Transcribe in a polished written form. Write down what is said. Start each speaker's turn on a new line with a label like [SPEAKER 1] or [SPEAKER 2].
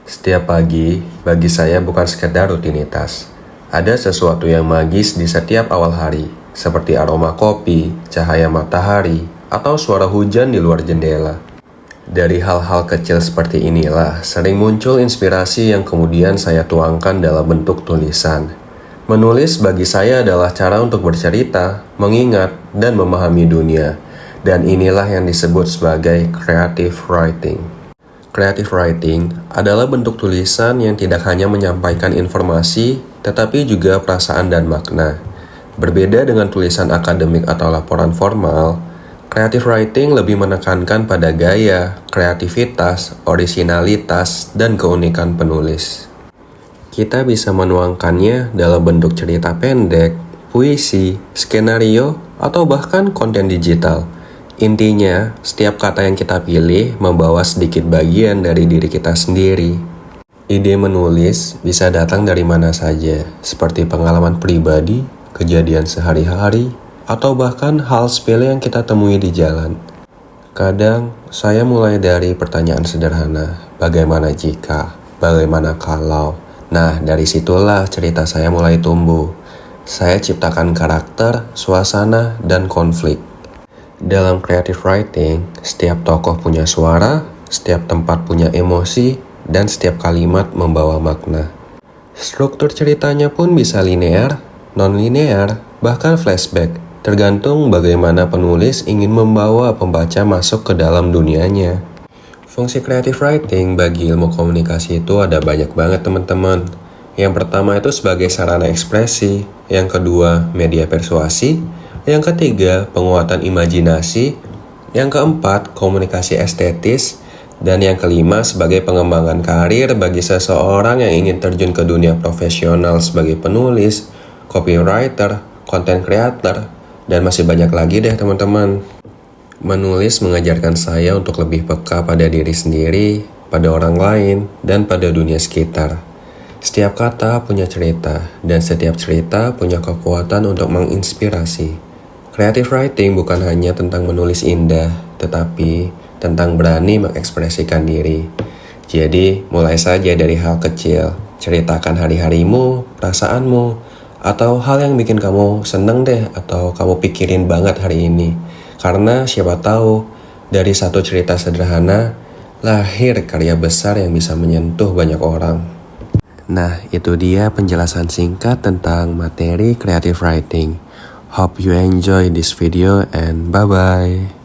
[SPEAKER 1] Setiap pagi, bagi saya bukan sekedar rutinitas. Ada sesuatu yang magis di setiap awal hari, seperti aroma kopi, cahaya matahari, atau suara hujan di luar jendela. Dari hal-hal kecil seperti inilah, sering muncul inspirasi yang kemudian saya tuangkan dalam bentuk tulisan. Menulis bagi saya adalah cara untuk bercerita, mengingat, dan memahami dunia. Dan inilah yang disebut sebagai creative writing. Creative writing adalah bentuk tulisan yang tidak hanya menyampaikan informasi, tetapi juga perasaan dan makna. Berbeda dengan tulisan akademik atau laporan formal, creative writing lebih menekankan pada gaya, kreativitas, orisinalitas, dan keunikan penulis. Kita bisa menuangkannya dalam bentuk cerita pendek, puisi, skenario, atau bahkan konten digital. Intinya, setiap kata yang kita pilih membawa sedikit bagian dari diri kita sendiri. Ide menulis bisa datang dari mana saja, seperti pengalaman pribadi, kejadian sehari-hari, atau bahkan hal sepele yang kita temui di jalan. Kadang, saya mulai dari pertanyaan sederhana, bagaimana jika, bagaimana kalau. Nah, dari situlah cerita saya mulai tumbuh. Saya ciptakan karakter, suasana, dan konflik. Dalam creative writing, setiap tokoh punya suara, setiap tempat punya emosi, dan setiap kalimat membawa makna. Struktur ceritanya pun bisa linear, non-linear, bahkan flashback, tergantung bagaimana penulis ingin membawa pembaca masuk ke dalam dunianya. Fungsi creative writing bagi ilmu komunikasi itu ada banyak banget teman-teman. Yang pertama itu sebagai sarana ekspresi, yang kedua media persuasi, yang ketiga, penguatan imajinasi. Yang keempat, komunikasi estetis. Dan yang kelima, sebagai pengembangan karir bagi seseorang yang ingin terjun ke dunia profesional sebagai penulis, copywriter, content creator, dan masih banyak lagi deh teman-teman. Menulis mengajarkan saya untuk lebih peka pada diri sendiri, pada orang lain, dan pada dunia sekitar. Setiap kata punya cerita, dan setiap cerita punya kekuatan untuk menginspirasi. Creative writing bukan hanya tentang menulis indah, tetapi tentang berani mengekspresikan diri. Jadi, mulai saja dari hal kecil. Ceritakan hari-harimu, perasaanmu, atau hal yang bikin kamu seneng deh, atau kamu pikirin banget hari ini. Karena siapa tahu, dari satu cerita sederhana, lahir karya besar yang bisa menyentuh banyak orang. Nah, itu dia penjelasan singkat tentang materi creative writing. Hope you enjoy this video and bye-bye.